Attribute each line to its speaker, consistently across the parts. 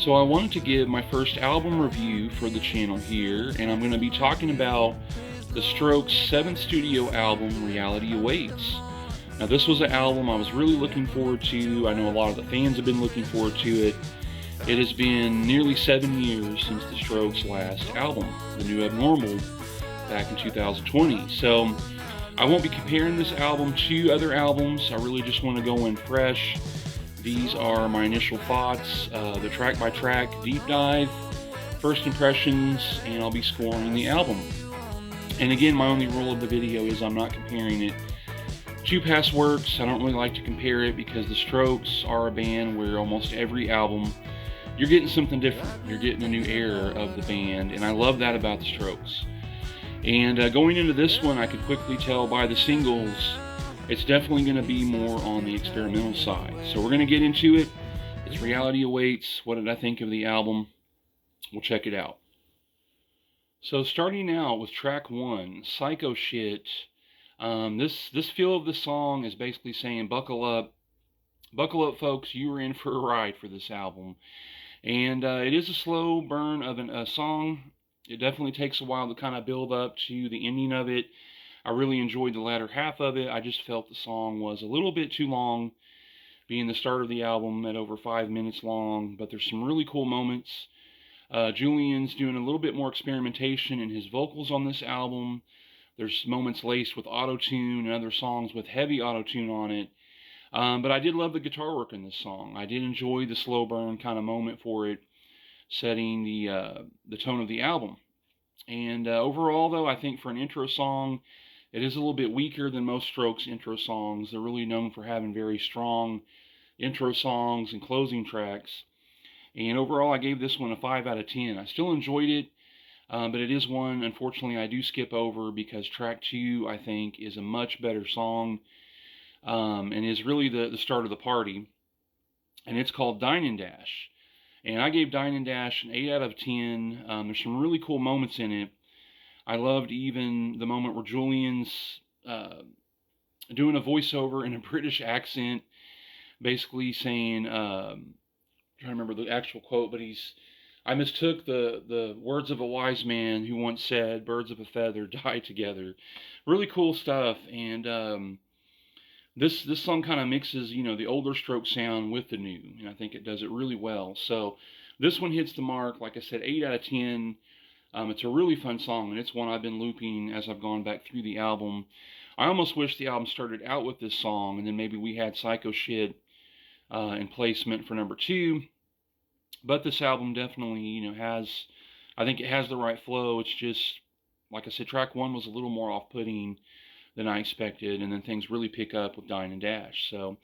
Speaker 1: So I wanted to give my first album review for the channel here, and I'm going to be talking about the Strokes' seventh studio album, Reality Awaits. Now this was an album I was really looking forward to. I know a lot of the fans have been looking forward to it. It has been nearly 7 years since the Strokes' last album, The New Abnormal, back in 2020. So I won't be comparing this album to other albums. I really just want to go in fresh. These are my initial thoughts, the track by track deep dive, first impressions, and I'll be scoring the album. And again, my only rule of the video is I'm not comparing it to past works. I don't really like to compare it because the Strokes are a band where almost every album you're getting something different. You're getting a new era of the band, and I love that about the Strokes. And going into this one, I could quickly tell by the singles, it's definitely going to be more on the experimental side. So we're going to get into it. It's Reality Awaits. What did I think of the album? We'll check it out. So starting out with track 1, Psycho Shit. This feel of the song is basically saying, buckle up, folks. You are in for a ride for this album. And it is a slow burn of a song. It definitely takes a while to kind of build up to the ending of it. I really enjoyed the latter half of it. I just felt the song was a little bit too long, being the start of the album at over 5 minutes long, but there's some really cool moments. Julian's doing a little bit more experimentation in his vocals on this album. There's moments laced with auto-tune and other songs with heavy auto-tune on it. But I did love the guitar work in this song. I did enjoy the slow burn kind of moment for it, setting the tone of the album. And overall, though, I think for an intro song, it is a little bit weaker than most Strokes intro songs. They're really known for having very strong intro songs and closing tracks. And overall, I gave this one a 5 out of 10. I still enjoyed it, but it is one, unfortunately, I do skip over because track 2, I think, is a much better song and is really the start of the party. And it's called Dine and Dash. And I gave Dine and Dash an 8 out of 10. There's some really cool moments in it. I loved even the moment where Julian's doing a voiceover in a British accent, basically saying, I'm trying to remember the actual quote, but I mistook the words of a wise man who once said, birds of a feather die together. Really cool stuff. And this song kind of mixes, the older Stroke sound with the new, and I think it does it really well. So this one hits the mark, like I said, 8 out of 10. It's a really fun song, and it's one I've been looping as I've gone back through the album. I almost wish the album started out with this song, and then maybe we had Psycho Shit in placement for number 2. But this album definitely, I think it has the right flow. It's just, like I said, track 1 was a little more off-putting than I expected, and then things really pick up with Dine and Dash. So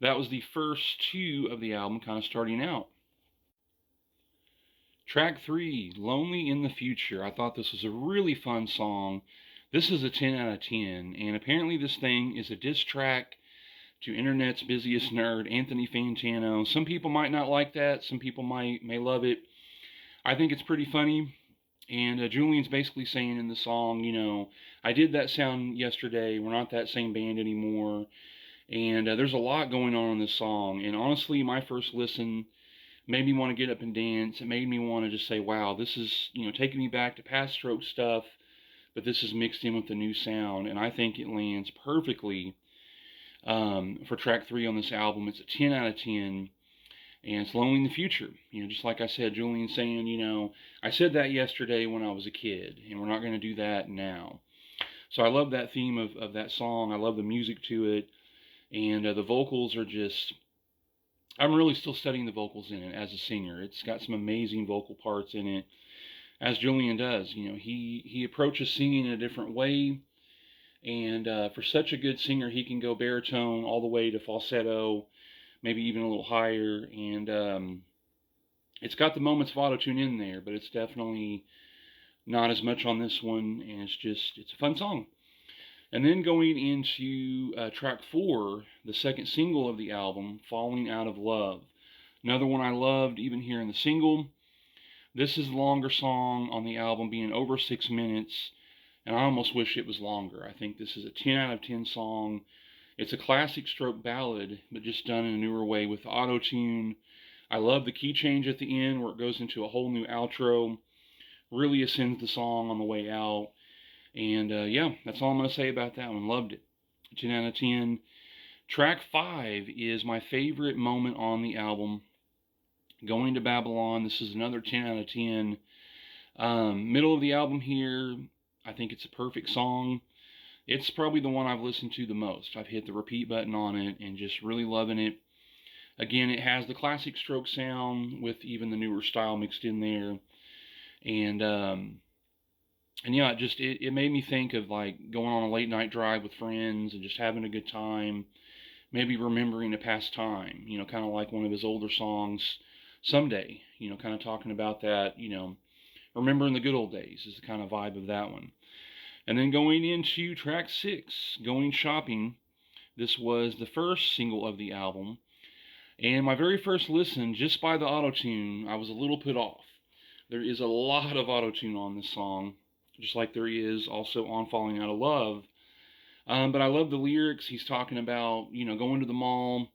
Speaker 1: that was the first 2 of the album kind of starting out. Track 3, Lonely in the Future. I thought this was a really fun song. This is a 10 out of 10, and apparently this thing is a diss track to internet's busiest nerd, Anthony Fantano. Some people might not like that. Some people may love it. I think it's pretty funny. And Julian's basically saying in the song, I did that sound yesterday. We're not that same band anymore. And there's a lot going on in this song. And honestly, my first listen made me want to get up and dance. It made me want to just say, wow, this is, taking me back to past Stroke stuff, but this is mixed in with the new sound. And I think it lands perfectly for track 3 on this album. It's a 10 out of 10. And it's Lonely in the Future. Just like I said, Julian saying, I said that yesterday when I was a kid, and we're not going to do that now. So I love that theme of that song. I love the music to it. And the vocals are just, I'm really still studying the vocals in it as a singer. It's got some amazing vocal parts in it, as Julian does. He approaches singing in a different way. And for such a good singer, he can go baritone all the way to falsetto, maybe even a little higher, and it's got the moments of auto-tune in there, but it's definitely not as much on this one, and it's a fun song. And then going into track 4, the second single of the album, Falling Out of Love. Another one I loved, even here in the single. This is the longer song on the album, being over 6 minutes, and I almost wish it was longer. I think this is a 10 out of 10 song. It's a classic Stroke ballad, but just done in a newer way with auto-tune. I love the key change at the end where it goes into a whole new outro. Really ascends the song on the way out. And yeah, that's all I'm going to say about that one. Loved it. 10 out of 10. Track 5 is my favorite moment on the album. Going to Babylon. This is another 10 out of 10. Middle of the album here, I think it's a perfect song. It's probably the one I've listened to the most. I've hit the repeat button on it and just really loving it. Again, it has the classic Stroke sound with even the newer style mixed in there. And yeah, it made me think of like going on a late night drive with friends and just having a good time. Maybe remembering a past time, you know, kind of like one of his older songs, Someday, you know, kind of talking about that, you know, remembering the good old days is the kind of vibe of that one. And then going into track 6, Going Shopping. This was the first single of the album. And my very first listen, just by the auto-tune, I was a little put off. There is a lot of auto-tune on this song, just like there is also on Falling Out of Love. But I love the lyrics. He's talking about, you know, going to the mall.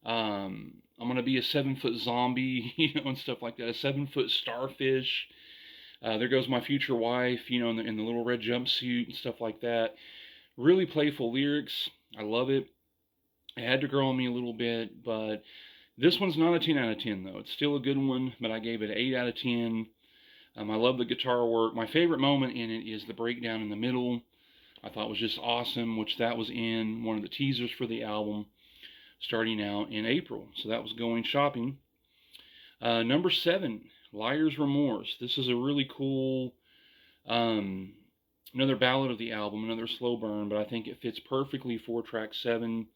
Speaker 1: I'm going to be a 7-foot zombie, you know, and stuff like that. A 7-foot starfish. There goes my future wife, you know, in the little red jumpsuit and stuff like that. Really playful lyrics. I love it. It had to grow on me a little bit, but this one's not a 10 out of 10, though. It's still a good one, but I gave it an 8 out of 10. I love the guitar work. My favorite moment in it is the breakdown in the middle. I thought was just awesome, which that was in one of the teasers for the album starting out in April. So that was Going Shopping. Number 7, Liar's Remorse. This is a really cool, another ballad of the album, another slow burn, but I think it fits perfectly for track 7.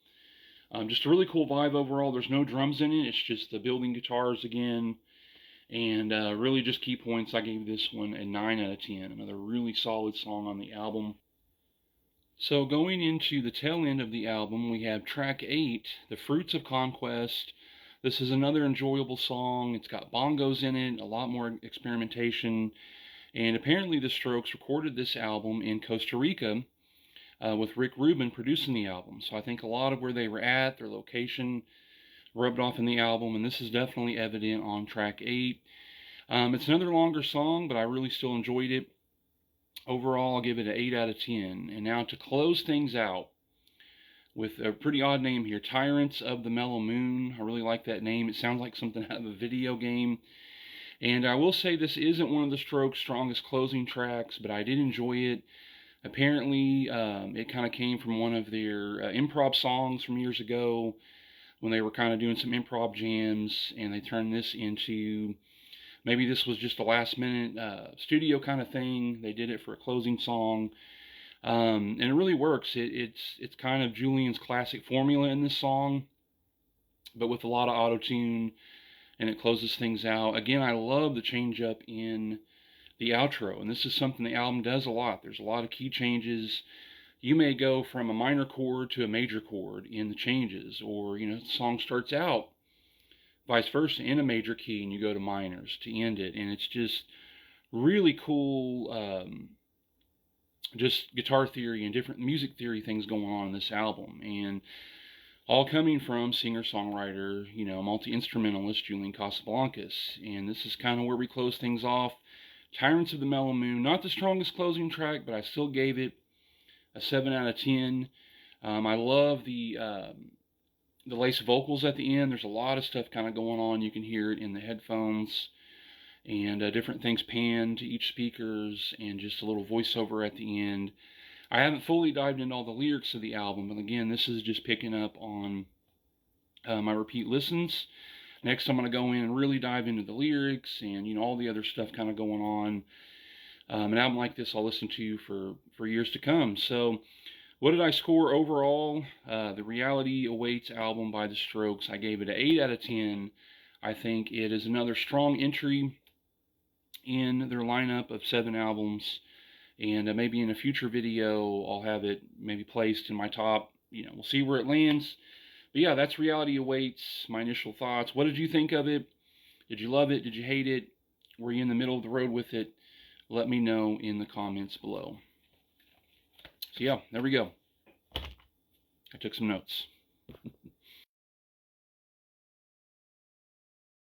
Speaker 1: Just a really cool vibe overall. There's no drums in it. It's just the building guitars again. And really just key points. I gave this one a 9 out of 10. Another really solid song on the album. So going into the tail end of the album, we have track 8, The Fruits of Conquest. This is another enjoyable song. It's got bongos in it, a lot more experimentation. And apparently the Strokes recorded this album in Costa Rica with Rick Rubin producing the album. So I think a lot of where they were at, their location, rubbed off in the album. And this is definitely evident on track 8. It's another longer song, but I really still enjoyed it. Overall, I'll give it an 8 out of 10. And now to close things out with a pretty odd name here, Tyrants of the Mellow Moon. I really like that name. It sounds like something out of a video game. And I will say this isn't one of the Strokes' strongest closing tracks, but I did enjoy it. Apparently, it kind of came from one of their improv songs from years ago when they were kind of doing some improv jams, and they turned this into... Maybe this was just a last-minute studio kind of thing. They did it for a closing song, and it really works. It's kind of Julian's classic formula in this song, but with a lot of auto-tune, and it closes things out. Again, I love the change-up in the outro, and this is something the album does a lot. There's a lot of key changes. You may go from a minor chord to a major chord in the changes, or, you know, the song starts out vice versa in a major key and you go to minors to end it, and it's just really cool just guitar theory and different music theory things going on in this album, and all coming from singer-songwriter, you know, multi-instrumentalist Julian Casablancas. And this is kind of where we close things off. Tyrants of the Mellow Moon, not the strongest closing track, but I still gave it a 7 out of 10. I love the lace vocals at the end. There's a lot of stuff kind of going on. You can hear it in the headphones, and different things panned to each speakers, and just a little voiceover at the end. I haven't fully dived into all the lyrics of the album, but again, this is just picking up on my repeat listens. Next, I'm going to go in and really dive into the lyrics and, you know, all the other stuff kind of going on. An album like this I'll listen to for years to come. So, what did I score overall? The Reality Awaits album by The Strokes, I gave it an 8 out of 10. I think it is another strong entry in their lineup of 7 albums. And maybe in a future video, I'll have it maybe placed in my top. You know, we'll see where it lands. But yeah, that's Reality Awaits, my initial thoughts. What did you think of it? Did you love it? Did you hate it? Were you in the middle of the road with it? Let me know in the comments below. So yeah, there we go. I took some notes.